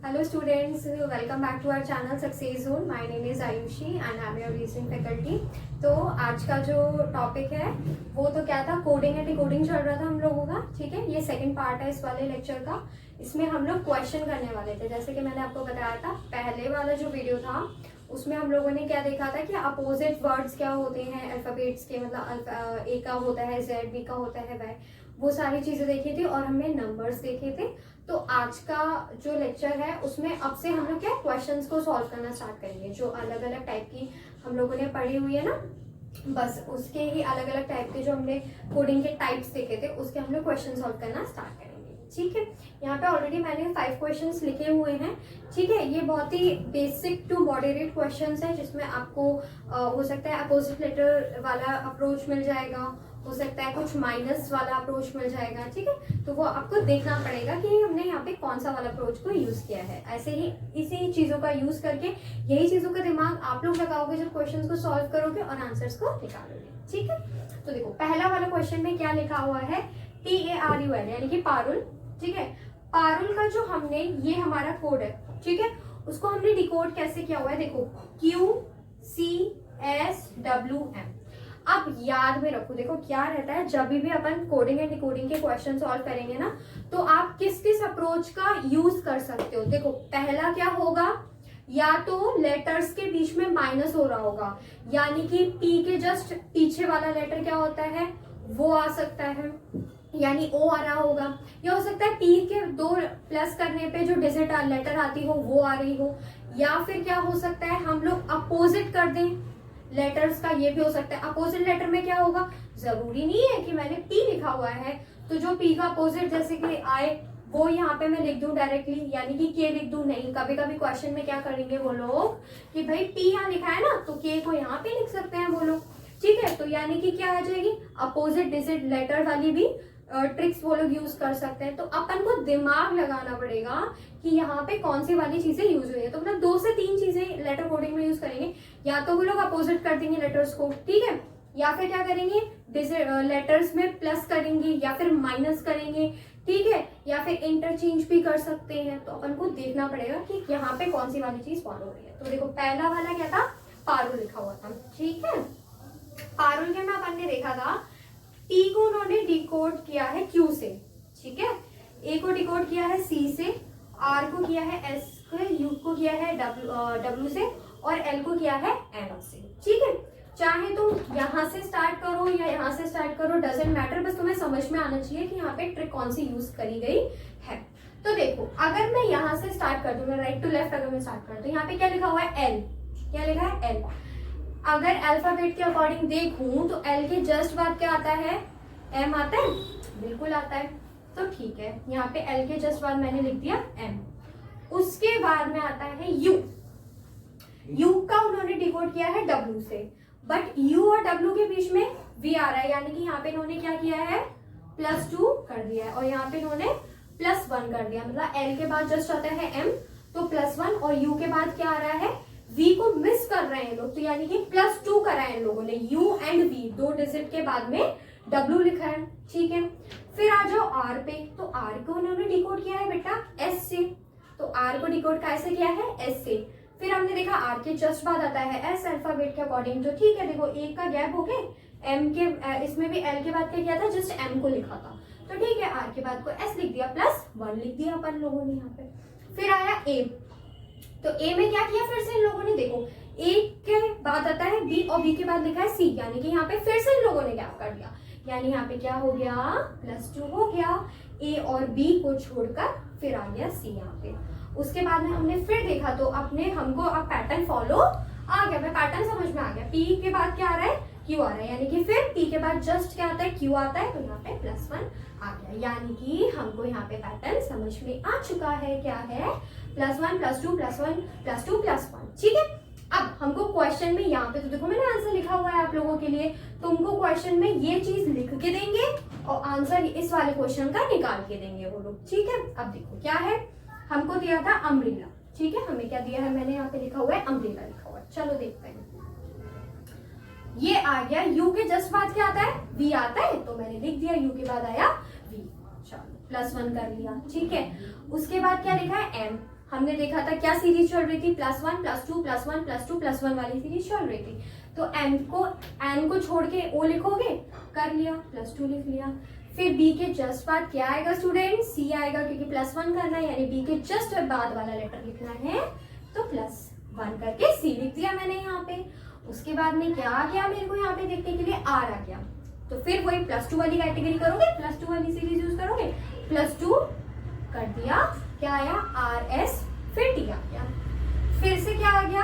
Hello students, welcome back to our channel Success Zone. My name is Ayushi and I'm your reasoning faculty. तो आज का जो topic है वो तो क्या था, कोडिंग एंड डिकोडिंग चल रहा था हम लोगों का। ठीक है, ये सेकंड पार्ट है इस वाले लेक्चर का। इसमें हम लोग क्वेश्चन करने वाले थे। जैसे कि मैंने आपको बताया था, पहले वाला जो वीडियो था उसमें हम लोगों ने क्या देखा था कि अपोजिट वर्ड्स क्या होते हैं अल्फाबेट्स के, मतलब ए का होता है जेड, बी का होता है वाई, वो सारी चीजें देखी थी और हमने नंबर्स देखे थे। तो आज का जो लेक्चर है उसमें अब से हम लोग क्या क्वेश्चंस को सॉल्व करना स्टार्ट करेंगे। जो अलग अलग टाइप की हम लोगों ने पढ़ी हुई है ना, बस उसके ही अलग अलग टाइप के जो हमने कोडिंग के टाइप्स देखे थे उसके हम लोग क्वेश्चन सॉल्व करना स्टार्ट करेंगे। ठीक है, यहाँ पे ऑलरेडी मैंने 5 क्वेश्चंस लिखे हुए हैं। ठीक है, ये बहुत ही बेसिक टू मॉडरेट क्वेश्चंस है, जिसमें आपको हो सकता है अपोजिट लेटर वाला अप्रोच मिल जाएगा, हो सकता है कुछ माइनस वाला अप्रोच मिल जाएगा। ठीक है, तो वो आपको देखना पड़ेगा कि हमने यहाँ पे कौन सा वाला अप्रोच को यूज किया है। ऐसे ही इसी चीजों का यूज करके यही चीजों का दिमाग आप लोग लगाओगे जब क्वेश्चंस को सॉल्व करोगे और आंसर्स को निकालोगे। ठीक है, तो देखो पहला वाला क्वेश्चन में क्या लिखा हुआ है, PARUL यानी कि पारुल। ठीक है, पारुल का जो हमने, ये हमारा कोड है। ठीक है, उसको हमने डिकोड कैसे किया हुआ है, देखो QCSWM। अब याद में रखो, देखो क्या रहता है, जब भी अपन कोडिंग एंड डिकोडिंग के क्वेश्चन सॉल्व करेंगे ना, तो आप किस किस अप्रोच का यूज कर सकते हो। देखो पहला क्या होगा, या तो लेटर्स के बीच में माइनस हो रहा होगा, यानी कि P के जस्ट पीछे वाला लेटर क्या होता है वो आ सकता है, यानी O आ रहा होगा। या हो सकता है P के 2 प्लस करने पे जो डिजिट लेटर आती हो वो आ रही हो। या फिर क्या हो सकता है, हम लोग अपोजिट कर दें लेटर्स का, ये भी हो सकता है। अपोजिट लेटर में क्या होगा, जरूरी नहीं है कि मैंने P लिखा हुआ है तो जो P का अपोजिट जैसे कि आए वो यहाँ पे मैं लिख दूं डायरेक्टली, यानी कि K लिख दूं। नहीं, कभी कभी क्वेश्चन में क्या करेंगे वो लोग कि भाई P यहाँ लिखा है ना तो K को यहाँ पे लिख सकते हैं वो लोग। ठीक है, तो यानी कि क्या आ जाएगी, अपोजिट डिजिट लेटर वाली भी ट्रिक्स वो लोग यूज कर सकते हैं। तो अपन को दिमाग लगाना पड़ेगा कि यहाँ पे कौन सी वाली चीजें यूज हुई है। तो मतलब 2 से 3 चीजें लेटर कोडिंग में यूज करेंगे। या तो वो लोग अपोजिट कर देंगे लेटर्स को, ठीक है, या फिर क्या करेंगे लेटर्स में प्लस करेंगे या फिर माइनस करेंगे। ठीक है, या फिर इंटरचेंज भी कर सकते हैं। तो अपन को देखना पड़ेगा कि यहाँ पे कौन सी वाली चीज फॉलो हो रही है। तो देखो पहला वाला क्या था, पारुल लिखा हुआ था। ठीक है, पारुल के में अपन ने देखा था P को उन्होंने डिकोड किया है Q से। ठीक है, A को डिकोड किया है C से, R को किया है S से, U को किया है W से और L को किया है M से। ठीक है, चाहे तुम यहाँ से स्टार्ट करो या यहाँ से स्टार्ट करो, डजेंट मैटर, बस तुम्हें समझ में आना चाहिए कि यहाँ पे ट्रिक कौन सी यूज करी गई है। तो देखो अगर मैं यहाँ से स्टार्ट कर दूं, मैं राइट टू लेफ्ट अगर मैं स्टार्ट कर दूं, यहाँ पे क्या लिखा हुआ है L, क्या लिखा है L। अगर अल्फाबेट के अकॉर्डिंग देखूं तो L के जस्ट बाद क्या आता है, M आता है, बिल्कुल आता है। तो ठीक है, यहाँ पे L के जस्ट बाद मैंने लिख दिया M। उसके बाद में आता है U। U का उन्होंने डिकोड किया है W से, बट U और W के बीच में V आ रहा है, यानी कि यहाँ पे इन्होंने क्या किया है, +2 कर दिया है और यहाँ पे इन्होंने +1 कर दिया। मतलब L के बाद जस्ट आता है M तो +1 और U के बाद क्या आ रहा है, V को मिस कर रहे हैं लोग, तो यानी कि +2 करा है इन लोगों ने। U एंड V 2 डिजिट के बाद में W लिखा है। ठीक है, फिर आ जाओ R पे, तो R को उन्होंने डिकोड किया है बेटा S से, तो R को डिकोड कैसे किया है, S से। फिर हमने देखा R के जस्ट बाद आता है S अल्फाबेट के अकॉर्डिंग। तो ठीक है, देखो एक का गैप हो गया, M के इसमें भी L के बाद क्या किया था, जस्ट M को लिखा था। तो ठीक है, R के बाद को S लिख दिया, +1 लिख दिया अपन लोगों ने यहाँ पे। फिर आया A, तो A में क्या किया फिर से इन लोगों ने, देखो A के बाद आता है B और B के बाद लिखा है C, यानी कि यहाँ पे फिर से इन लोगों ने गैप कर दिया, यानी यहाँ पे क्या हो गया, +2 हो गया। A और B को छोड़कर फिर आ गया C यहाँ पे। उसके बाद में हमने फिर देखा तो अपने हमको अब पैटर्न फॉलो आ गया, मैं पैटर्न समझ में आ गया। P के बाद क्या आ रहा है, Q आ रहा है, यानी कि फिर P के बाद जस्ट क्या आता है, Q आता है, तो यहाँ पे +1 आ गया, यानी कि हमको यहाँ पे पैटर्न समझ में आ चुका है। क्या है, +1 +2 +1 +2 +1। ठीक है, अब हमको क्वेश्चन में यहाँ पे तो देखो मैंने आंसर लिखा हुआ है आप लोगों के लिए, तुमको क्वेश्चन में ये चीज लिख के देंगे और आंसर इस वाले क्वेश्चन का निकाल के देंगे वो लोग। ठीक है, अब देखो क्या है, हमको दिया था अम्ब्रेला। ठीक है, हमें क्या दिया है, मैंने यहाँ पे लिखा हुआ है अम्ब्रेला लिखा हुआ है। चलो देखते हैं, ये आ गया, U के जस्ट बाद क्या आता है, V आता है, तो मैंने लिख दिया U के बाद आया V। चलो +1 कर लिया। ठीक है, उसके बाद क्या लिखा है M, हमने देखा था क्या सीरीज चल रही थी, +1 +2 +1 +2 +1 वाली सीरीज चल रही थी। तो n को छोड़ के o लिखोगे, कर लिया, +2 लिख लिया। फिर b के जस्ट बाद क्या आएगा स्टूडेंट, c आएगा, क्योंकि +1 करना है, यानी b के जस्ट बाद वाला लेटर लिखना है, तो +1 करके c लिख दिया मैंने यहाँ पे। उसके बाद में क्या आ गया मेरे को यहाँ पे देखने के लिए, r आ गया। तो फिर वही +2 वाली कैटेगरी करोगे, +2 वाली सीरीज यूज करोगे, +2 कर दिया, क्या आया RS, फिर T आ गया। फिर से क्या आ गया,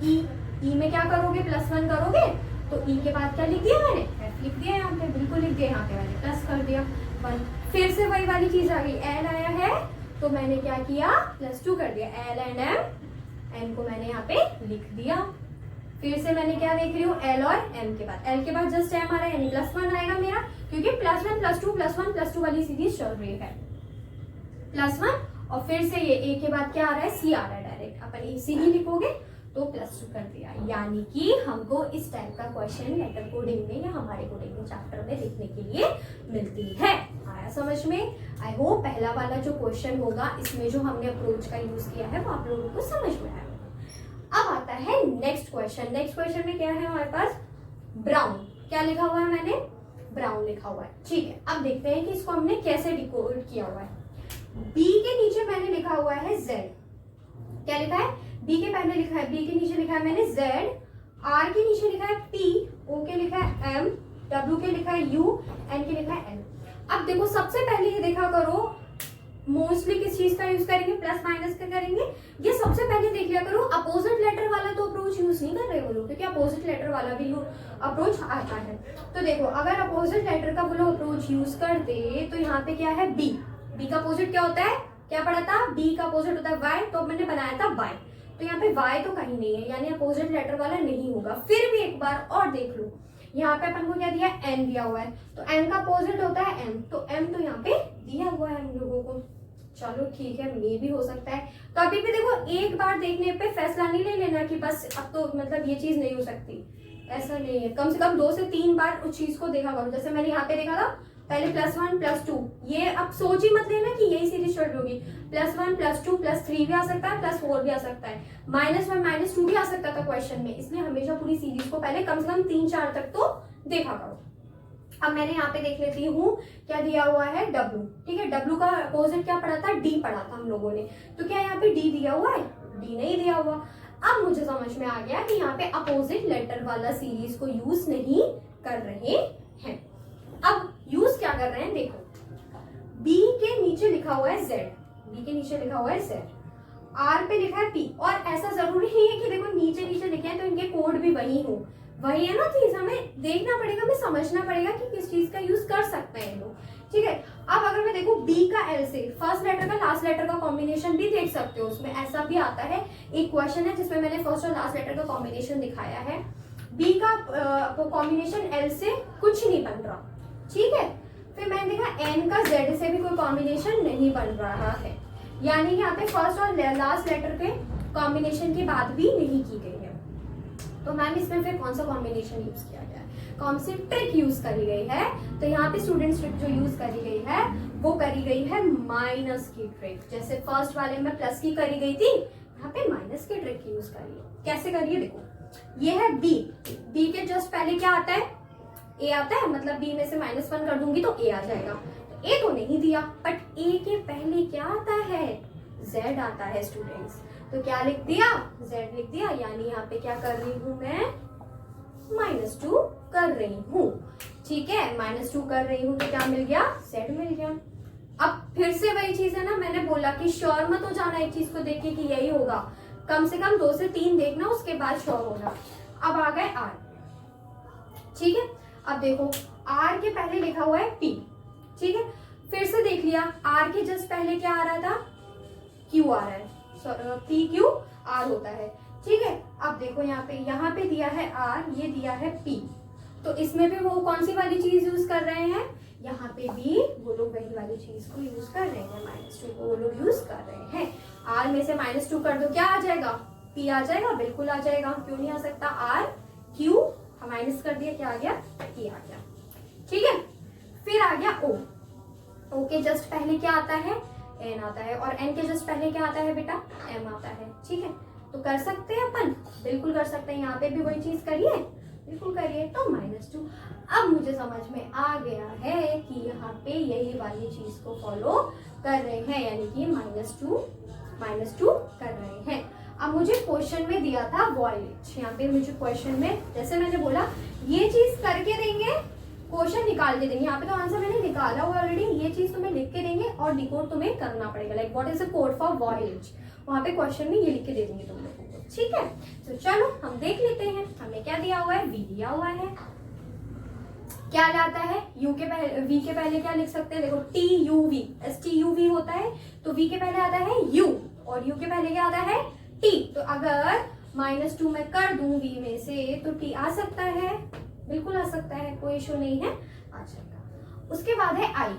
E में क्या करोगे, +1 करोगे, तो E के बाद क्या लिख दिया मैंने, F लिख दिया यहाँ पे, बिल्कुल लिख दिया, यहाँ पे मैंने प्लस कर दिया 1। फिर से वही वाली चीज आ गई, L आया है, तो मैंने क्या किया, +2 कर दिया, L एंड M को मैंने यहाँ पे लिख दिया। फिर से मैंने क्या देख रही हूँ, L और M के बाद, L के बाद जस्ट M आ रहा है, यानी +1 आएगा मेरा, क्योंकि +1 +2 +1 +2 वाली सीरीज चल रही है, +1। और फिर से ये A के बाद क्या आ रहा है, C आ रहा है डायरेक्ट, अपन AC ही लिखोगे तो +2 कर दिया। यानी कि हमको इस टाइप का क्वेश्चन लेटर कोडिंग में या हमारे कोडिंग के चैप्टर में लिखने के लिए मिलती है। आया समझ में? आई होप पहला वाला जो क्वेश्चन होगा इसमें जो हमने अप्रोच का यूज किया है वो आप लोगों को समझ में आया। अब आता है नेक्स्ट क्वेश्चन। नेक्स्ट क्वेश्चन में क्या है हमारे पास, ब्राउन। क्या लिखा हुआ है मैंने, ब्राउन लिखा हुआ है। ठीक है, अब देखते हैं कि इसको हमने कैसे डिकोड किया हुआ है। B के नीचे मैंने लिखा हुआ है Z। क्या लिखा है, B के पहले लिखा है, B के नीचे लिखा है मैंने Z, R के नीचे लिखा है P, O के लिखा है M, W के लिखा है U, N के लिखा है N। अब देखो सबसे पहले ये देखा करो, मोस्टली किस चीज का यूज करेंगे, प्लस माइनस का करेंगे। ये सबसे पहले देख लिया करो, अपोजिट लेटर वाला तो अप्रोच यूज नहीं कर रहे वो लोग, क्योंकि अपोजिट लेटर वाला भी अप्रोच आता है। तो देखो अगर अपोजिट लेटर का वो लोग अप्रोच यूज करते तो यहाँ पे क्या है, बी का अपोजिट क्या होता है, क्या पढ़ा था, बी का अपोजिट होता है वाई, तो मैंने बनाया था वाई। तो यहाँ पे वाई तो कहीं नहीं है, यानी अपोजिट लेटर वाला नहीं होगा। फिर भी एक बार और देख लो, यहाँ पे अपन को क्या दिया, एन दिया हुआ है, तो एन का अपोजिट होता है एम, तो एम तो यहाँ पे दिया हुआ है हम लोगों को। चलो ठीक है, मे भी हो सकता है। कभी भी देखो एक बार देखने पे फैसला नहीं ले लेना कि बस अब तो मतलब ये चीज नहीं हो सकती, ऐसा नहीं है। कम से कम 2 से 3 बार उस चीज को देखा करो। जैसे मैंने यहाँ पे देखा था पहले +1 +2, ये अब सोच ही मत लेना कि यही सीरीज चल रही होगी। +1 +2 +3 भी आ सकता है, +4 भी आ सकता है, -1 -2 भी आ सकता था क्वेश्चन में। इसलिए हमेशा पूरी सीरीज को पहले कम से कम 3-4 तक तो देखा करो। अब मैंने यहाँ पे देख लेती हूँ क्या दिया हुआ है, W। ठीक है, W का अपोजिट क्या पढ़ा था, D पढ़ा था हम लोगों ने। तो क्या यहाँ पे D दिया हुआ है, D नहीं दिया हुआ। अब मुझे समझ में आ गया कि यहाँ पे अपोजिट लेटर वाला सीरीज को यूज नहीं कर रहे हैं। अब यूज क्या कर रहे हैं, देखो B के नीचे लिखा हुआ है Z, B के नीचे लिखा हुआ है Z, R पे लिखा है P। और ऐसा जरूरी नहीं है कि देखो नीचे नीचे लिखे हैं तो इनके कोड भी वही हो, वही है ना चीज। हमें देखना पड़ेगा, हमें समझना पड़ेगा कि किस चीज का यूज कर सकते हैं लोग। ठीक है, अब अगर मैं देखो B का L से फर्स्ट लेटर का लास्ट लेटर का कॉम्बिनेशन भी देख सकते हो, उसमें ऐसा भी आता है। एक क्वेश्चन है जिसमें मैंने फर्स्ट और लास्ट लेटर का कॉम्बिनेशन दिखाया है। B का कॉम्बिनेशन L से कुछ नहीं बन रहा। ठीक है, फिर मैंने देखा N का Z से भी कोई कॉम्बिनेशन नहीं बन रहा है, यानी यहाँ पे फर्स्ट और लास्ट लेटर के कॉम्बिनेशन की बात भी नहीं की गई है। तो मैम इसमें फिर कौन सा कॉम्बिनेशन यूज किया गया है, कौन सी ट्रिक यूज करी गई है? तो यहाँ पे स्टूडेंट्स ट्रिक जो यूज करी गई है वो करी गई है माइनस की ट्रिक। जैसे फर्स्ट वाले में प्लस की करी गई थी, यहाँ पे माइनस की ट्रिक यूज करी है। कैसे करिए, देखो ये है बी के जस्ट पहले क्या आता है, ए आता है, मतलब बी में से -1 कर दूंगी तो ए आ जाएगा। तो ए तो नहीं दिया, बट ए के पहले क्या आता है, जेड आता है स्टूडेंट्स। तो क्या लिख दिया, z लिख दिया, यानी यहाँ पे क्या कर रही हूँ मैं, -2 कर रही हूँ। ठीक है, -2 कर रही हूँ तो क्या मिल गया, z मिल गया। अब फिर से वही चीज है ना, मैंने बोला कि श्योर मत हो जाना एक चीज को देख के कि यही होगा, कम से कम 2 से 3 देखना, उसके बाद श्योर होना। अब आ गए r। ठीक है, अब देखो r के पहले लिखा हुआ है p। ठीक है, फिर से देख लिया, r के जस्ट पहले क्या आ रहा था, q आ रहा है, PQR होता है। ठीक है, अब देखो यहाँ पे दिया है R, ये दिया है P, तो इसमें भी वो कौन सी वाली चीज यूज कर रहे हैं, यहाँ पे भी वो लोग वही वाली चीज को यूज कर रहे हैं, -2 को वो लोग यूज कर रहे हैं। R में से -2 कर दो, क्या आ जाएगा, P आ जाएगा, बिल्कुल आ जाएगा, क्यों नहीं आ सकता। R Q माइनस कर दिया, क्या आ गया, P आ गया। ठीक है, फिर आ गया O। O के जस्ट पहले क्या आता है, एन आता है, और एन के जस्ट पहले क्या आता है बेटा, एम आता है। ठीक है, तो कर सकते हैं अपन, बिल्कुल कर सकते हैं। यहाँ पे भी वही चीज करिए, बिल्कुल करिए। तो -2 अब मुझे समझ में आ गया है कि यहाँ पे यही वाली चीज को फॉलो कर रहे हैं, यानी कि -2 कर रहे हैं। अब मुझे क्वेश्चन में दिया था वॉइलेज, यहाँ पे मुझे क्वेश्चन में जैसे मैंने बोला ये चीज करके देंगे, क्वेश्चन निकाल के देंगे। यहाँ पे तो आंसर मैंने निकाला हुआ ऑलरेडी, ये चीज तुम्हें लिख के देंगे और डिकोड तुम्हें करना पड़ेगा। Like what is the code for village, वहाँ पे क्वेश्चन में ये लिख के दे देंगे तुम लोगों को। ठीक है, तो चलो हम देख लेते हैं। हमें क्या दिया हुआ है, वी दिया हुआ है। क्या लाता है, यू के पहले, वी के पहले क्या लिख सकते हैं, देखो TUV, STUV होता है, तो वी के पहले आता है यू और यू के पहले क्या आता है T। तो अगर -2 मैं कर दूं वी में से तो T आ सकता है, बिल्कुल आ सकता है, कोई इशू नहीं है, आ जाएगा। उसके बाद है I।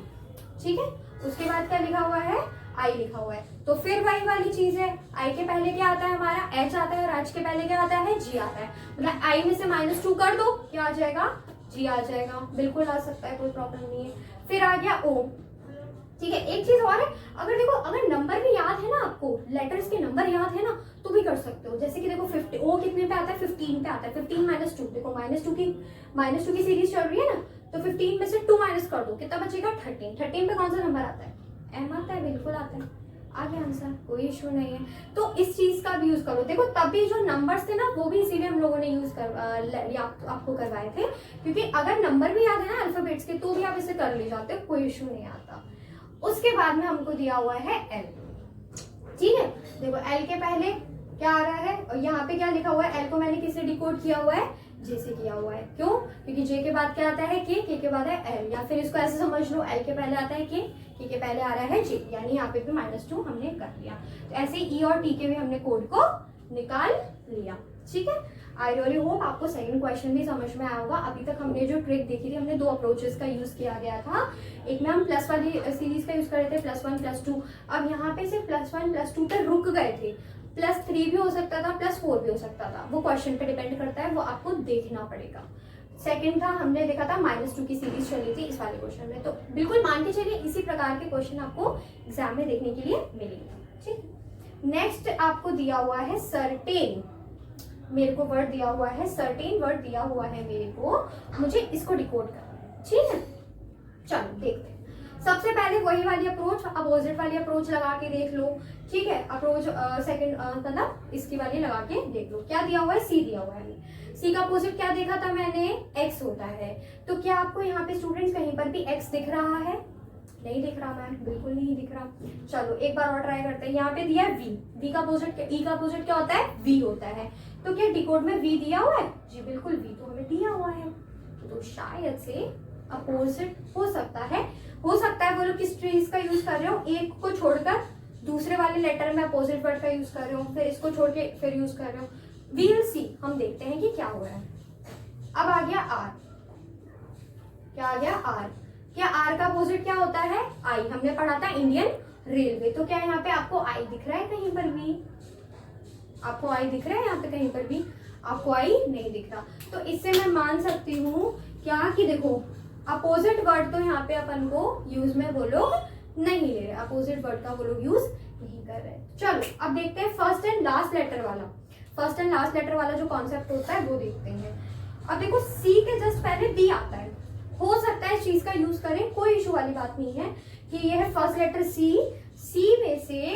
ठीक है, उसके बाद क्या लिखा हुआ है, I लिखा हुआ है। तो फिर वही वाली चीज है, I के पहले क्या आता है हमारा, H आता है, और H के पहले क्या आता है, G आता है। मतलब I में से -2 कर दो, क्या आ जाएगा, G आ जाएगा, बिल्कुल आ सकता है, कोई प्रॉब्लम नहीं है। फिर आ गया O। ठीक है, एक चीज और है, अगर देखो अगर नंबर भी याद है ना आपको, लेटर्स के नंबर याद है ना, तो भी कर सकते हो। जैसे कि देखो 50, O कितने पे आता है, 15 पे आता है। 15 -2, देखो -2 की सीरीज चल रही है ना, तो 15 में से 2 माइनस कर दो, कितना बचेगा, 13। 13 पे कौन सा नंबर आता है, M आता है, बिल्कुल आता है, आ गया आंसर, कोई इशू नहीं है। तो इस चीज का भी यूज करो। देखो तभी जो नंबर्स थे ना, वो भी इसीलिए हम लोगों ने यूज आपको करवाए थे, क्योंकि अगर नंबर भी याद है ना अल्फाबेट्स के, तो भी आप इसे कर ले जाते हो, कोई इशू नहीं आता। उसके बाद में हमको दिया हुआ है L। ठीक है, देखो L के पहले क्या आ रहा है, और यहाँ पे क्या लिखा हुआ है, L को मैंने किससे डिकोड किया हुआ है, J से किया हुआ है। क्यों, क्योंकि J के बाद क्या आता है K के बाद है L, या फिर इसको ऐसे समझ लो, L के पहले आता है K के पहले आ रहा है J, यानी यहाँ पे भी -2 हमने कर लिया। तो ऐसे E और T के भी हमने कोड को निकाल लिया। ठीक है, आई रियली होप आपको सेकंड क्वेश्चन भी समझ में आया होगा। अभी तक हमने जो ट्रिक देखी थी, हमने 2 अप्रोचेस का यूज किया गया था। एक में हम प्लस वाली सीरीज का यूज कर रहे थे, +1 +2। अब यहाँ पे सिर्फ +1 +2 पे रुक गए थे, +3 भी हो सकता था, +4 भी हो सकता था, वो क्वेश्चन पे डिपेंड करता है, वो आपको देखना पड़ेगा। सेकंड था, हमने देखा था -2 की सीरीज चली थी इस वाले क्वेश्चन में। तो बिल्कुल मान के चलिए इसी प्रकार के क्वेश्चन आपको एग्जाम में देखने के लिए मिलेंगे। ठीक, नेक्स्ट आपको दिया हुआ है सर्टेन, मेरे को वर्ड दिया हुआ है, सर्टेन वर्ड दिया हुआ है मेरे को, मुझे इसको डिकोड करना है। ठीक है, चलो देखते हैं। सबसे पहले वही वाली अप्रोच, अपोजिट वाली अप्रोच लगा के देख लो। ठीक है, अप्रोच सेकंड मतलब इसकी वाली लगा के देख लो। क्या दिया हुआ है, C दिया हुआ है। C का अपोजिट क्या देखा था मैंने, X होता है। तो क्या आपको यहाँ पे स्टूडेंट्स कहीं पर भी X दिख रहा है, नहीं दिख रहा मैम, बिल्कुल नहीं दिख रहा। चलो एक बार और ट्राई करते हैं। यहाँ पे दिया है V का अपोजिट, E का अपोजिट क्या होता है, V होता है। तो क्या डिकोड में V दिया हुआ है, जी बिल्कुल, V तो हमें दिया हुआ है, तो शायद से अपोजिट हो सकता है। वो लोग किस चीज का यूज कर रहे हो, एक को छोड़कर दूसरे वाले लेटर में अपोजिट वर्ड का यूज कर रहे हो, फिर इसको छोड़ के फिर यूज कर रहे हो। वी विल सी, हम देखते हैं कि क्या हो रहा है। अब आ गया R, क्या आ गया R। क्या R का अपोजिट क्या होता है, I, हमने पढ़ा था इंडियन रेलवे। तो क्या यहाँ पे आपको I दिख रहा है कहीं पर भी, आपको I दिख रहा है यहाँ पे कहीं पर भी, आपको I नहीं दिख रहा। तो इससे मैं मान सकती हूँ क्या कि देखो अपोजिट वर्ड तो यहाँ पे अपन को यूज में वो लोग नहीं ले रहे, अपोजिट वर्ड का वो लोग यूज नहीं कर रहे। चलो अब देखते हैं फर्स्ट एंड लास्ट लेटर वाला, फर्स्ट एंड लास्ट लेटर वाला जो कॉन्सेप्ट होता है वो देखते हैं। अब देखो C के जस्ट पहले B आता है, हो सकता है इस चीज का यूज करें, कोई इशू वाली बात नहीं है कि ये है फर्स्ट लेटर C में से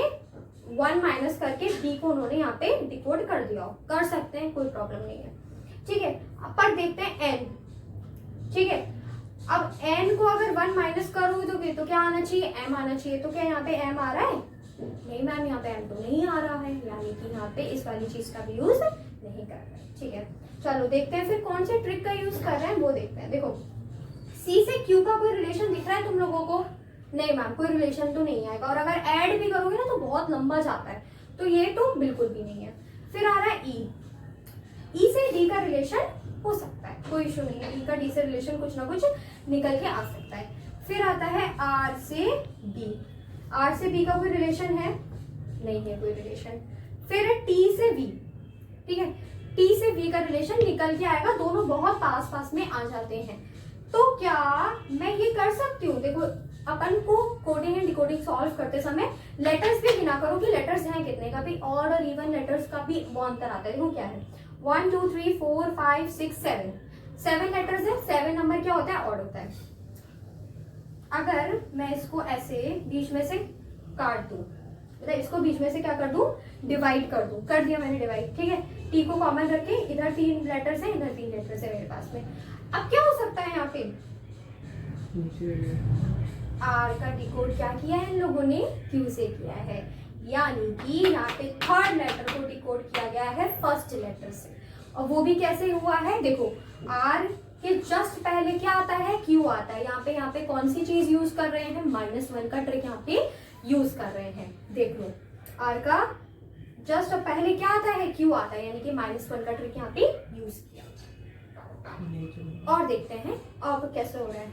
1 माइनस करके B को उन्होंने यहाँ पे डिकोड कर दिया, कर सकते हैं, कोई प्रॉब्लम नहीं है। ठीक है, अब पर देखते हैं N। ठीक है, अब N को अगर 1 माइनस करोगे तो क्या आना चाहिए, M आना चाहिए। तो क्या यहाँ पे M आ रहा है, नहीं मैम यहाँ पे M तो नहीं आ रहा है, यानी कि यहाँ पे इस वाली चीज का भी यूज नहीं कर रहे हैं। ठीक है, चलो देखते हैं फिर कौन से ट्रिक का यूज कर रहे हैं वो देखते हैं। देखो C से Q का कोई रिलेशन दिख रहा है तुम लोगों को, नहीं मैम कोई रिलेशन तो नहीं आएगा, और अगर ऐड भी करोगे ना तो बहुत लंबा जाता है, तो ये तो बिल्कुल भी नहीं है। फिर आ रहा है E से D का रिलेशन हो सकता है, कोई इशू नहीं है, E का D से रिलेशन कुछ ना कुछ निकल के आ सकता है। फिर आता है R से B, R से B का कोई रिलेशन है, नहीं है कोई रिलेशन। फिर है T से V, ठीक है, T से V का रिलेशन निकल के आएगा, दोनों बहुत पास पास में आ जाते हैं। तो क्या मैं ये कर सकती हूँ, देखो अपन को कोडिंग एंड डिकोडिंग सॉल्व करते समय लेटर्स भी गिना करो कि लेटर्स हैं कितने का भी, ऑड और इवन लेटर्स का भी वो अंतर आता है। देखो क्या है 1 2 3 4 5 6 7 7 लेटर्स है, 7 नंबर क्या होता है ऑड होता है। अगर मैं इसको ऐसे बीच में से काट दूं, मतलब इसको बीच में से क्या कर दूं डिवाइड कर दूं, कर दिया मैंने डिवाइड, ठीक है। टी को कॉमन रख के इधर 3 लेटर्स है, इधर 3 लेटर्स है मेरे पास में। अब क्या हो सकता है यहाँ पे आर का डिकोड क्या किया है इन लोगों ने क्यू से किया है, यानी कि यहाँ पे थर्ड लेटर को डिकोड किया गया है फर्स्ट लेटर से। और वो भी कैसे हुआ है, देखो आर के जस्ट पहले क्या आता है क्यू आता है। यहाँ पे कौन सी चीज यूज कर रहे हैं, -1 का ट्रिक यहाँ पे यूज कर रहे हैं। देख लो आर का जस्ट पहले क्या आता है क्यू आता है, यानी कि -1 का ट्रिक यहाँ पे यूज किया। और देखते हैं अब कैसे हो रहा है।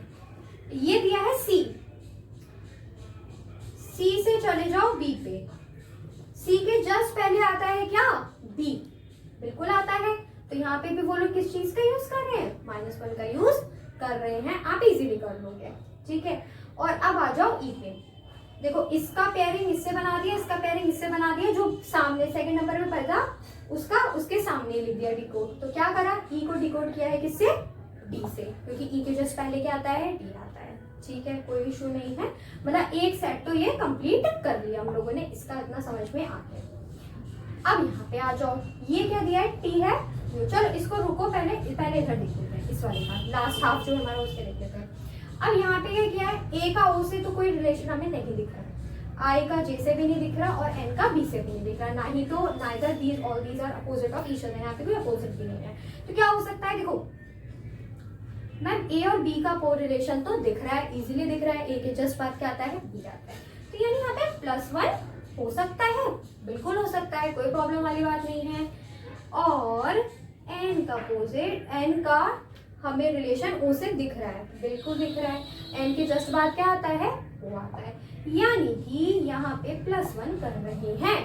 ये दिया है सी, सी से चले जाओ बी पे, सी के जस्ट पहले आता है क्या बी, बिल्कुल आता है। तो यहाँ पे भी वो लोग किस चीज का यूज कर रहे हैं, -1 का यूज कर रहे हैं। आप इजीली कर लोगे, ठीक है। और अब आ जाओ ई पे, देखो इसका पेयरिंग इससे बना दिया, इसका पेयरिंग इससे बना दिया, जो सामने सेकंड नंबर में पड़ता उसका उसके सामने लिख दिया डिकोड। तो क्या करा, ई को डिकोड किया है किससे, डी से, क्योंकि ई के जस्ट पहले क्या आता है डी आता है, ठीक है, कोई इशू नहीं है। मतलब एक सेट तो ये कंप्लीट कर लिया हम लोगों ने, इसका इतना समझ में आ गया। अब यहाँ पे आ जाओ, ये क्या दिया है टी है, चलो इसको रुको, पहले इधर देख लेते हैं, इस वाले का लास्ट हाफ जो हमारा उसके देख लेते हैं। अब यहाँ पे ये क्या है, ए का ओ से तो कोई रिलेशन हमें नहीं दिख रहा है, आई का जे से भी नहीं दिख रहा और एन का बी से भी नहीं दिख रहा, ना ही तो neither these all these are opposite of each other, यहाँ पे कोई अपोजिट भी नहीं है। तो क्या हो सकता है, देखो मैम ए और बी का को रिलेशन तो दिख रहा है, इजीली दिख रहा है, ए के जस्ट बाद क्या आता है बी आता है, तो यानी यहाँ पे +1 हो सकता है, बिल्कुल हो सकता है, कोई प्रॉब्लम वाली बात नहीं है। और एन का अपोजिट, एन का हमें रिलेशन ओ से दिख रहा है, बिल्कुल दिख रहा है, एन के जस्ट बाद क्या आता है वो आता है, यानी कि यहाँ पे +1 कर रहे हैं।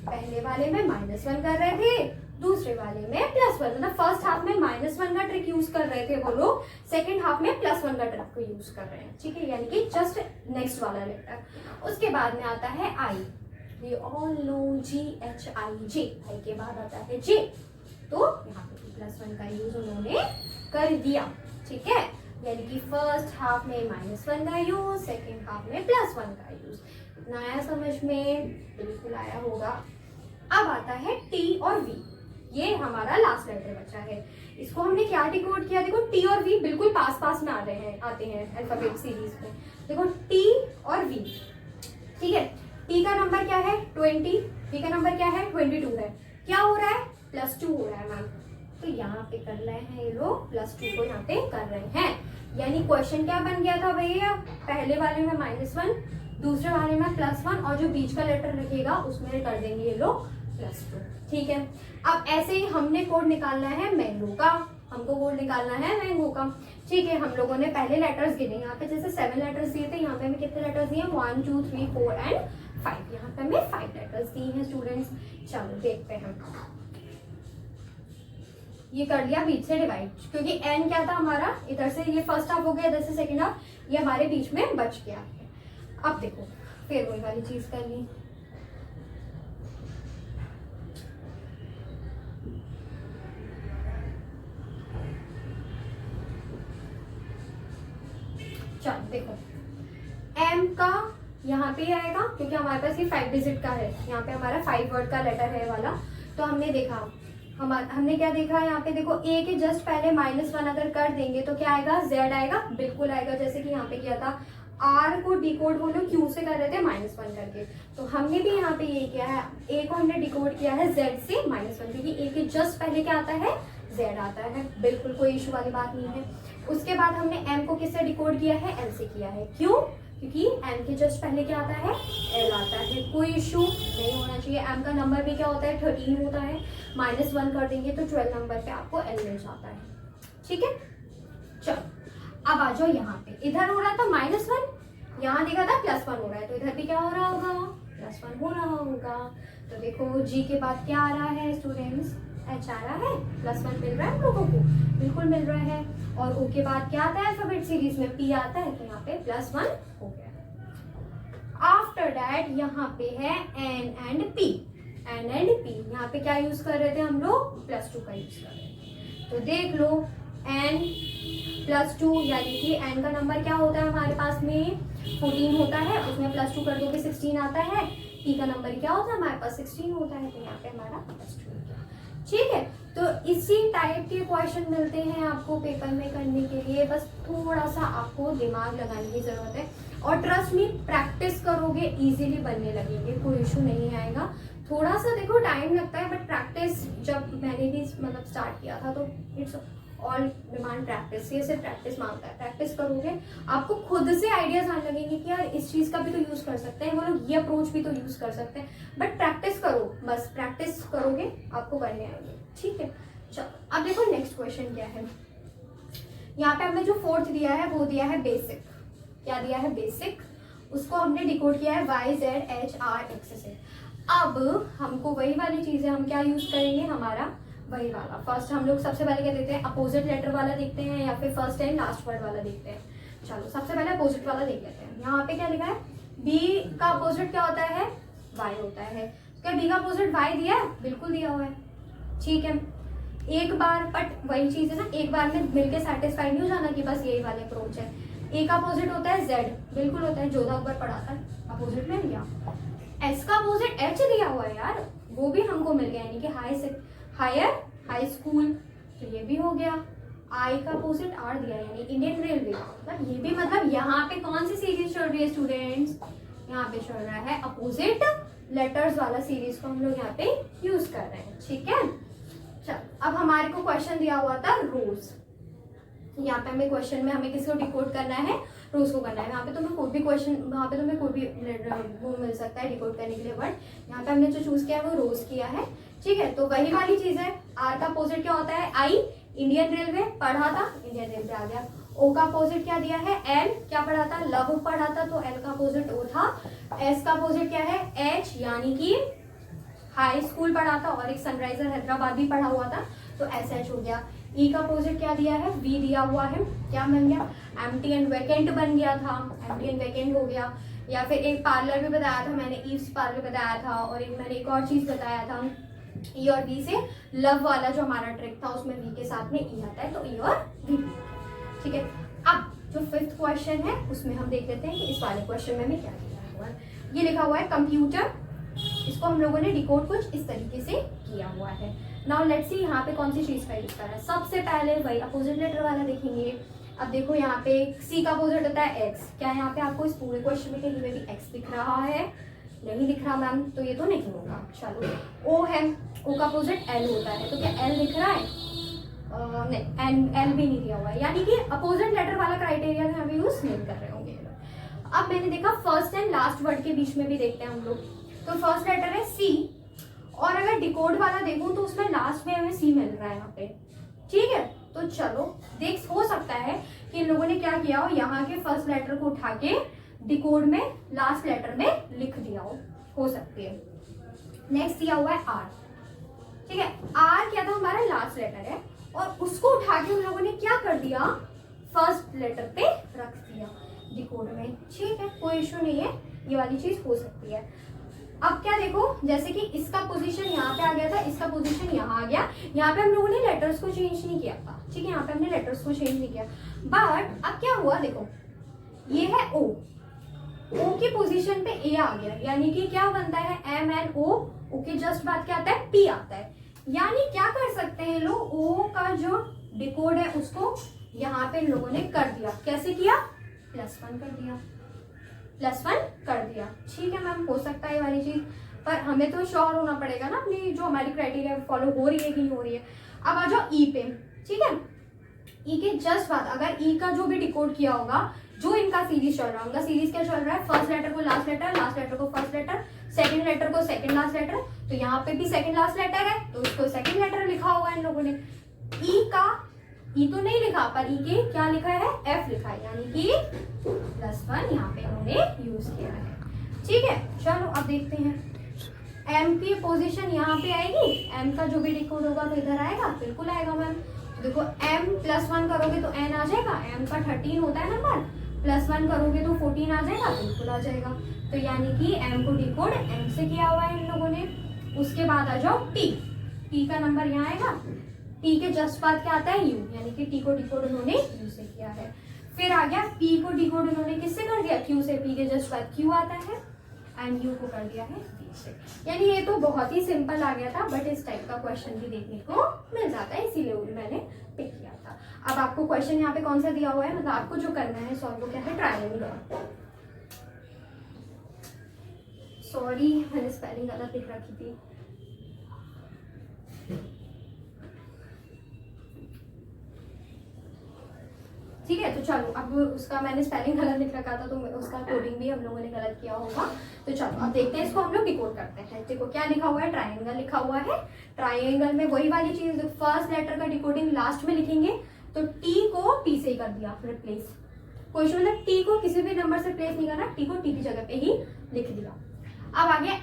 पहले वाले में -1 कर रहे थे, दूसरे वाले में +1, मतलब फर्स्ट हाफ में -1 का ट्रिक यूज कर रहे थे वो लोग, सेकेंड हाफ में +1 का ट्रिक को यूज कर रहे हैं, ठीक है, यानी कि जस्ट नेक्स्ट वाला लेटर। उसके बाद में आता है आई, वी ऑल नो GHIJ, आई के बाद आता है जे, तो यहाँ पे +1 का यूज उन्होंने कर दिया, ठीक है, यानी कि फर्स्ट हाफ में -1 का यूज, सेकेंड हाफ में +1 का यूज। इतना आया समझ में, बिल्कुल आया होगा। अब आता है टी और वी, ये हमारा लास्ट लेटर बचा है, इसको हमने क्या डिकोड किया, देखो टी और वी बिल्कुल पास पास में आते हैं अल्फाबेट सीरीज में। देखो टी और वी, ठीक है, टी का नंबर क्या है 20, वी का नंबर क्या है 22 है, क्या हो रहा है +2 हो रहा है मैम, तो यहाँ पे कर रहे हैं ये लोग +2 को यहाँ पे कर रहे हैं, यानी क्वेश्चन क्या बन गया था भैया, पहले वाले में -1, दूसरे वाले में +1 और जो बीच का लेटर रखेगा उसमें कर देंगे ये लोग +2, ठीक है। अब ऐसे ही हमने कोड निकालना है मैंगो का, हमको कोड निकालना है मैंगो का, ठीक है। हम लोगों ने पहले लेटर्स गिने, यहाँ पे जैसे 7 लेटर्स दिए थे, यहाँ पे हमें कितने लेटर्स दिए 1 2 3 4 एंड 5, यहाँ पे हमें 5 लेटर्स दिए हैं स्टूडेंट्स। चलो देखते हैं, ये कर लिया बीच से डिवाइड, क्योंकि एन क्या था हमारा, इधर से ये फर्स्ट हाफ हो गया, इधर से सेकेंड हाफ, ये हमारे बीच में बच गया है। अब देखो फिर वही वाली चीज कर ली, चलो देखो एम का यहाँ पे आएगा, क्योंकि हमारे पास ये 5 डिजिट का है, यहाँ पे हमारा 5 वर्ड का लेटर है वाला, तो हमने देखा हमने क्या देखा यहाँ पे, देखो ए के जस्ट पहले -1 अगर कर देंगे तो क्या आएगा, जेड आएगा, बिल्कुल आएगा, जैसे कि यहाँ पे किया था, आर को डिकोड वो लोग क्यू से कर रहे थे -1 करके, तो हमने भी यहाँ पे ये किया है, ए को हमने डिकोड किया है जेड से -1, क्योंकि ए के जस्ट पहले क्या आता है जेड आता है, बिल्कुल कोई इशू वाली बात नहीं है। उसके बाद हमने एम को किससे डिकोड किया है, एल से किया है, क्यों, क्योंकि एम के जस्ट पहले क्या आता है एल आता है, कोई इशू नहीं होना चाहिए। एम का नंबर भी क्या होता है 13 होता है, -1 कर देंगे तो 12 नंबर पे आपको एल मिल जाता है, ठीक है। चलो अब आ जाओ यहाँ पे, इधर हो रहा था -1, यहाँ देखा था +1 हो रहा है, तो इधर भी क्या हो रहा होगा +1 हो रहा होगा। तो देखो जी के बाद क्या आ रहा है स्टूडेंट्स, एच आ रहा है, +1 मिल रहा है हम लोगों को, बिल्कुल मिल रहा है। और ओ के बाद क्या आता है अल्फाबेट सीरीज में, पी आता है, तो यहाँ पे +1 हो गया। आफ्टर दैट यहाँ पे है N and P, N and P, यहाँ पे क्या यूज कर रहे थे हम लोग, +2 का यूज कर रहे थे। तो देख लो n +2 यानी कि n का नंबर क्या होता है हमारे पास में 14 होता है, उसमें +2 कर दोगे 16 आता है। p का नंबर क्या होता है हमारे पास 16 होता है, तो यहाँ पे हमारा +2 हो गया। ठीक है, तो इसी टाइप के क्वेश्चन मिलते हैं आपको पेपर में करने के लिए, बस थोड़ा सा आपको दिमाग लगाने की जरूरत है। और ट्रस्ट मी, प्रैक्टिस करोगे इजीली बनने लगेंगे, कोई इशू नहीं आएगा। थोड़ा सा देखो टाइम लगता है, बट प्रैक्टिस जब मैंने भी मतलब स्टार्ट किया था तो इट्स ऑल डिमांड प्रैक्टिस, ये सिर्फ प्रैक्टिस मांगता है। प्रैक्टिस करोगे आपको खुद से आइडियाज आने लगेंगे कि यार इस चीज का भी तो यूज कर सकते हैं, वो लोग ये अप्रोच भी तो यूज कर सकते हैं। बट प्रैक्टिस करो, बस प्रैक्टिस करोगे आपको करने आएंगे। ठीक है, चलो अब देखो नेक्स्ट क्वेश्चन क्या है। यहाँ पे हमने जो 4th दिया है वो दिया है बेसिक। क्या दिया है, बेसिक। उसको हमने डिकोड किया है YZHRX से। अब हमको वही वाली चीजें हम क्या यूज करेंगे, हमारा वही वाला। फर्स्ट हम लोग सबसे पहले क्या देखते हैं, अपोजिट लेटर वाला देखते हैं या फिर फर्स्ट एंड लास्ट वर्ड वाला देखते हैं। चलो सबसे पहले अपोजिट वाला देख लेते हैं। यहाँ पे क्या लिखा है, बी का अपोजिट क्या होता है, वाई होता है। क्या बी का अपोजिट वाई दिया है, बिल्कुल दिया हुआ है। ठीक है, एक बार, बट वही चीज है ना, एक बार में मिलके सेटिस्फाइड नहीं हो जाना कि बस यही वाले अप्रोच है। ए का अपोजिट होता है जेड, बिल्कुल होता है, जोधा अकबर पढ़ा था, अपोजिट में लिया। एस का अपोजिट एच दिया हुआ है यार, वो भी हमको मिल गया, यानी कि हाई स्कूल, तो ये भी हो गया। आई का अपोजिट आर दिया, यानी इंडियन रेलवे, मतलब ये भी, मतलब यहाँ पे कौन सी सीरीज चल रही है स्टूडेंट्स, यहाँ पे चल रहा है अपोजिट लेटर्स वाला सीरीज को हम लोग यहाँ पे यूज कर रहे हैं। ठीक है, चल अब हमारे को क्वेश्चन दिया हुआ था रोज। यहाँ पे हमें क्वेश्चन में हमें किसको डिकोड करना है, रोज को करना है। यहाँ पे तुम्हें कोई भी क्वेश्चन, वहाँ पे तुम्हें कोई भी वो मिल सकता है डिकोड करने के लिए वर्ड। यहाँ पे हमने जो चूज किया है वो रोज किया है। ठीक है, तो वही वाली चीज है। आर का अपोजिट क्या होता है, आई, इंडियन रेलवे पढ़ा था, इंडियन रेलवे आ गया। ओ का अपोजिट क्या दिया है, एल, क्या पढ़ा था, लव पढ़ा था, तो एल का अपोजिट ओ था। एस का अपोजिट क्या है, एच, यानी कि हाई स्कूल पढ़ा था, और एक सनराइजर हैदराबाद भी पढ़ा हुआ था, तो एस एच हो गया। ई का अपोजिट क्या दिया है, वी दिया हुआ है, क्या बन गया, एम्प्टी एंड वैकेंट बन गया था, एम्प्टी एंड वैकेंट हो गया। या फिर एक पार्लर भी बताया था मैंने, ईव्स पार्लर बताया था, और एक मैंने एक और चीज बताया था, ई और वी से लव वाला जो हमारा ट्रिक था, उसमें वी के साथ में ई आता है, तो ई और वी। ठीक है, अब जो 5th क्वेश्चन है उसमें हम देख लेते हैं कि इस वाले क्वेश्चन में हमें क्या लिखा हुआ है। ये लिखा हुआ है कंप्यूटर, इसको हम लोगों ने डिकोड कुछ इस तरीके से किया हुआ है। नाउ लेट्स सी यहाँ पे कौन सी चीज का यूज कर रहा है। सबसे पहले वही अपोजिट लेटर वाला देखेंगे। अब देखो यहाँ पे सी का अपोजिट होता है एक्स। क्या यहाँ पे आपको इस पूरे क्वेश्चन में कहीं भी एक्स दिख रहा है, नहीं दिख रहा मैम, तो ये तो नहीं होगा। चलो ओ है, ओ का अपोजिट एल होता है, तो क्या एल दिख रहा है, नहीं, एल भी नहीं दिया हुआ है, यानी कि अपोजिट लेटर वाला क्राइटेरिया यहाँ पे यूज नहीं कर रहे होंगे। अब मैंने देखा फर्स्ट एंड लास्ट वर्ड के बीच में भी देखते हैं हम लोग, तो फर्स्ट लेटर है सी, और अगर डिकोड वाला देखूं तो उसमें लास्ट में हमें सी मिल रहा है यहाँ पे। ठीक है, तो चलो देख, हो सकता है कि इन लोगों ने क्या किया हो, यहाँ के फर्स्ट लेटर को उठा के डिकोड में लास्ट लेटर में लिख दिया हो सकती है। नेक्स्ट दिया हुआ है आर। ठीक है, आर क्या था, हमारा लास्ट लेटर है, और उसको उठा के उन लोगों ने क्या कर दिया, फर्स्ट लेटर पे रख दिया डिकोड में। ठीक है, कोई इशू नहीं है, ये वाली चीज हो सकती है। अब क्या देखो, जैसे कि इसका पोजीशन यहाँ पे आ गया था, इसका पोजीशन यहाँ आ गया, यहाँ पे हम लोगों ने लेटर्स को चेंज नहीं किया था। ठीक है, यहाँ पे हमने लेटर्स को चेंज नहीं किया, बट अब क्या हुआ देखो, ये है ओ, ओ की पोजीशन पे ए आ गया, यानी कि क्या बनता है, एम एन ओ, ओ के जस्ट बाद क्या आता है, पी आता है। यानी क्या कर सकते हैं लोग, ओ का जो डिकोड है उसको यहाँ पे इन लोगों ने कर दिया। कैसे किया, +1 कर दिया, +1 कर दिया। ठीक है मैम, हो सकता है ये वाली चीज, पर हमें तो श्योर होना पड़ेगा ना अपनी जो हमारी क्राइटेरिया फॉलो हो रही है कि नहीं हो रही है। अब आ जाओ ई पे। ठीक है, ई के जस्ट बाद अगर ई का जो भी डिकोड किया होगा, जो इनका सीरीज चल रहा है, उनका सीरीज क्या चल रहा है, फर्स्ट लेटर को लास्ट लेटर, लास्ट लेटर को फर्स्ट लेटर, सेकंड लेटर को सेकंड लास्ट लेटर, तो यहाँ पे भी सेकंड लास्ट लेटर है, तो इसको सेकंड लेटर लिखा हुआ है इन लोगों ने। ई का, ई तो नहीं लिखा, पर ई के क्या लिखा है, एफ लिखा है, यानी कि +1 यहाँ पे इन्होंने यूज किया है। ठीक है, चलो अब देखते हैं। एम की पोजीशन यहाँ पे आएगी, एम का जो भी डिकोड होगा तो इधर आएगा, बिल्कुल आएगा मैम। देखो m +1 करोगे तो n आ जाएगा, m का 13 होता है नंबर, +1 करोगे तो 14 आ जाएगा, बिल्कुल आ जाएगा। तो यानी कि m को डिकोड m से किया हुआ है इन लोगों ने। उसके बाद आ जाओ t का नंबर यहाँ आएगा, t के जस्ट बाद क्या आता है u, यानी कि t को डिकोड उन्होंने u से किया है। फिर आ गया p को डिकोड उन्होंने किससे कर दिया, q से, p के जस्ट बाद q आता है, एंड u को कर दिया है p से। यानी ये तो बहुत ही सिंपल आ गया था, बट इस टाइप का क्वेश्चन भी देखने को मिल जाता है, इसीलिए मैंने पिक किया था। अब आपको क्वेश्चन यहाँ पे कौन सा दिया हुआ है, मतलब आपको जो करना है सॉल्व, वो क्या है, ट्रायंगल। सॉरी मैंने स्पेलिंग गलत लिख रखी थी। ठीक है, तो चलो अब उसका मैंने स्पेलिंग गलत लिख रखा था, तो उसका कोडिंग भी हम लोगों ने गलत किया होगा। तो चलो अब देखते हैं, इसको हम लोग डिकोड करते हैं। देखो क्या लिखा हुआ है, ट्रायंगल लिखा हुआ है। ट्रायंगल में वही वाली चीज, फर्स्ट लेटर का डिकोडिंग लास्ट में लिखेंगे, तो टी को टी से ही कर दिया रिप्लेस। कोई मतलब टी को किसी भी नंबर से रिप्लेस नहीं करना, टी को टी की जगह पे ही लिख दिया। अब आ गया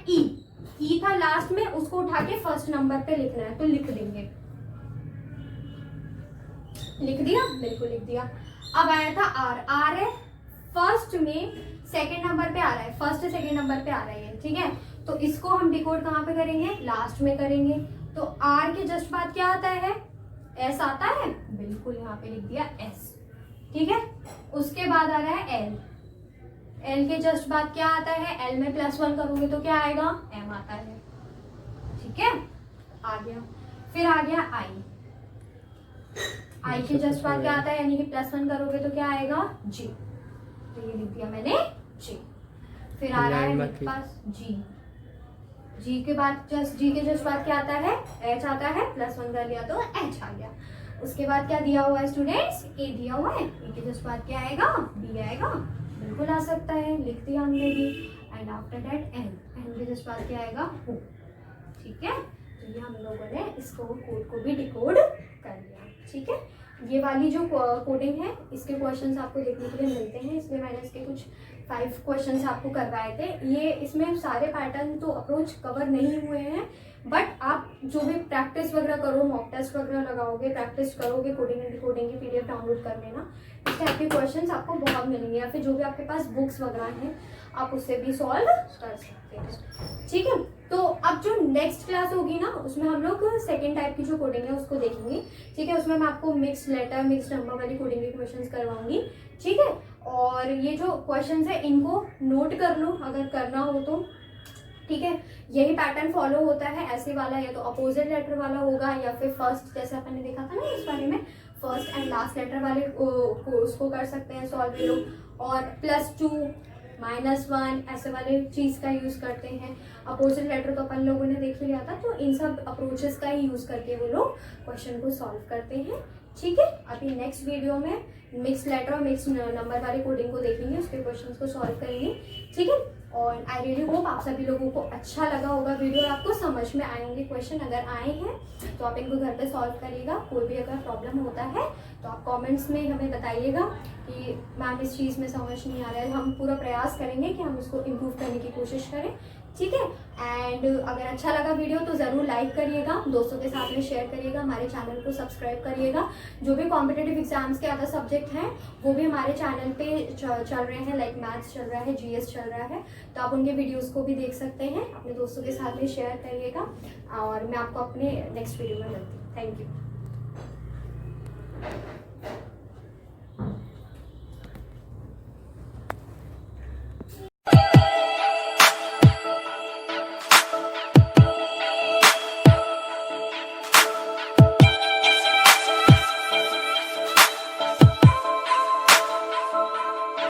ई था लास्ट में, उसको उठा के फर्स्ट नंबर पे लिखना है, तो लिख देंगे, लिख दिया, बिल्कुल लिख दिया। अब आया था आर है फर्स्ट में, सेकंड नंबर पे आ रहा है, फर्स्ट सेकंड नंबर पे आ रहा है, ठीक है। तो इसको हम डिकोड कहाँ पे करेंगे, लास्ट में करेंगे। तो आर के जस्ट बाद क्या आता है, एस आता है, बिल्कुल यहाँ पे लिख दिया एस, ठीक है। उसके बाद आ रहा है एल के जस्ट बाद क्या आता है, एल में +1 करोगे तो क्या आएगा, एम आता है, ठीक है, आ गया। फिर आ गया आई के जस्ट बाद क्या आता है, यानी कि +1 करोगे तो क्या आएगा, जी, तो ये लिख दिया मैंने जी। फिर आ रहा है मेरे पास जी के बाद जी के जस्ट बाद क्या आता है, एच आता है, +1 कर लिया तो एच आ गया। उसके बाद क्या दिया हुआ है स्टूडेंट्स, ए दिया हुआ है, ए के जस्ट बाद क्या आएगा, बी आएगा, बिल्कुल आ सकता है, लिख दिया हमने भी। एंड आफ्टर दैट एन के जस्ट बाद क्या आएगा, ओ, ठीक है। तो ये हम लोगों ने इसको कोड को भी डिकोड कर लिया, ठीक है। ये वाली जो कोडिंग है, इसके क्वेश्चंस आपको देखने के लिए मिलते हैं, इसलिए मैंने इसके कुछ 5 क्वेश्चंस आपको करवाए थे। ये इसमें सारे पैटर्न तो अप्रोच कवर नहीं हुए हैं, बट आप जो भी प्रैक्टिस वगैरह करो, मॉक टेस्ट वगैरह लगाओगे, प्रैक्टिस करोगे, कोडिंग एंड डिकोडिंग की PDF डाउनलोड कर लेना, इस टाइप के क्वेश्चंस आपको बहुत मिलेंगे, या फिर जो भी आपके पास बुक्स वगैरह हैं आप उससे भी सॉल्व कर सकते हैं, ठीक है। तो अब जो नेक्स्ट क्लास होगी ना, उसमें हम लोग सेकेंड टाइप की जो कोडिंग है उसको देखेंगे, ठीक है। उसमें मैं आपको मिक्स लेटर, मिक्स नंबर वाली कोडिंग के क्वेश्चंस करवाऊंगी, ठीक है। और ये जो क्वेश्चंस है इनको नोट कर लो अगर करना हो तो, ठीक है। यही पैटर्न फॉलो होता है, ऐसे वाला या तो अपोजिट लेटर वाला होगा, या फिर फर्स्ट, जैसे अपन ने देखा था ना इस बारे में, फर्स्ट एंड लास्ट लेटर वाले उसको कर सकते हैं सॉल्व ये लोग, और +2 -1 ऐसे वाले चीज का यूज करते हैं। अपोजिट लेटर तो अपन लोगों ने देख लिया था, तो इन सब अप्रोचेस का ही यूज करके वो लोग क्वेश्चन को सॉल्व करते हैं, ठीक है। अभी नेक्स्ट वीडियो में मिक्स लेटर और मिक्स नंबर वाली कोडिंग को देखेंगे, उसके क्वेश्चंस को सॉल्व करेंगे, ठीक है। और आई रियली होप आप सभी लोगों को अच्छा लगा होगा वीडियो, और आपको समझ में आएंगे क्वेश्चन। अगर आए हैं तो आप इनको घर पे सॉल्व करिएगा। कोई भी अगर प्रॉब्लम होता है तो आप कमेंट्स में हमें बताइएगा कि मैम इस चीज़ में समझ नहीं आ रहा है, हम पूरा प्रयास करेंगे कि हम इसको इम्प्रूव करने की कोशिश करें, ठीक है। एंड अगर अच्छा लगा वीडियो तो ज़रूर लाइक करिएगा, दोस्तों के साथ में शेयर करिएगा, हमारे चैनल को सब्सक्राइब करिएगा। जो भी कॉम्पिटिटिव एग्जाम्स के अदर सब्जेक्ट हैं वो भी हमारे चैनल पे चल रहे हैं, लाइक मैथ्स चल रहा है, GS चल रहा है, तो आप उनके वीडियोस को भी देख सकते हैं। अपने दोस्तों के साथ में शेयर करिएगा, और मैं आपको अपने नेक्स्ट वीडियो में मिलती हूँ। Thank you.